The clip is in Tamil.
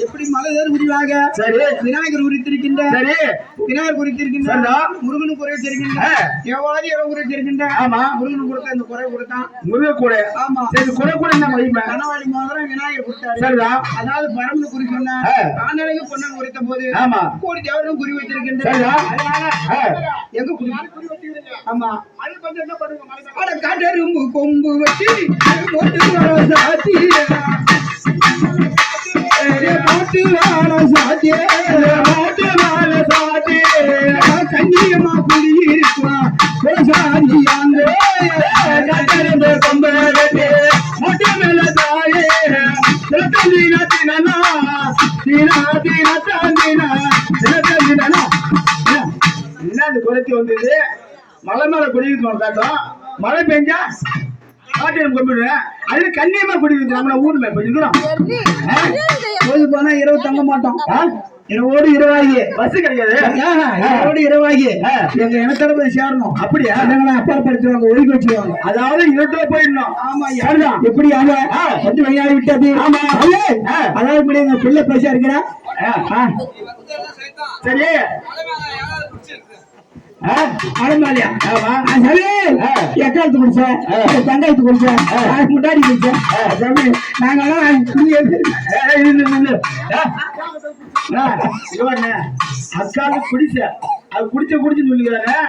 எப்படி மலை ஏறு முடிவாங்க சரி விநாயகர் குறித்திருக்கின்ற சரி விநாயகர் குறித்திருக்கின்ற முருகனும் குறை தெரிகின்ற எவ்வாறு எவ்வளவு குறை தெரிகின்ற ஆமா முருகன் கொடுத்த இந்த குறை கொடுத்தான் முருகன் கூட ஆமா சரி குறை கூட என்ன மகிமை கனவாடி மாதிரி விநாயகர் கொடுத்தாரு சரிதான் அதாவது பரமனு குறி சொன்ன ஆண்டவனுக்கு பொன்னன் குறித்த போது ஆமா கோடி தேவரும் குறி வைத்திருக்கின்ற அதனால எங்க குறி வைத்திருக்கீங்க ஆமா அது கொஞ்சம் என்ன பண்ணுங்க அட காட்டெரும்பு கொம்பு வச்சு போட்டு வர சாத்தி போட்டு வாழ சாத்தியே போட்டு வாழ சாத்தியே கண்ணியமா குடி இருக்கலாம் சாதியாங்க காட்டெரும்பு கொம்பு வச்சு போட்டு மேல தாயே தீனா தீனா தீனா தீனா தீனா தீனா என்ன குறைச்சி வந்தது மலை மேல குடியிருக்கோம் காட்டும் மழை பெஞ்சா காட்டியம் கொம்பிடுவேன் அது கண்ணியமா குடியிருக்கு நம்மள ஊர்ல போது போனா இரவு தங்க மாட்டோம் இரவோடு இரவாகி பஸ் கிடைக்காது இரவோடு இரவாகி எங்க இனத்தோட போய் சேரணும் அப்படியா அப்பாற்படுத்துவாங்க ஒதுக்கி வச்சிருவாங்க அதாவது இனத்துல போயிடணும் ஆமா யாருதான் எப்படி ஆக வந்து விளையாடி விட்டாது ஆமா அதாவது இப்படி எங்க பிள்ளை பேச இருக்கிறா சரி அலமாலியா சரி எக்காலத்து குடிச்சேன் தங்காயத்து குடிச்சேன் முட்டாடி குடிச்சேன் நாங்கெல்லாம் அக்காலத்து குடிச்ச அது குடிச்சு சொல்லிக்கிறாங்க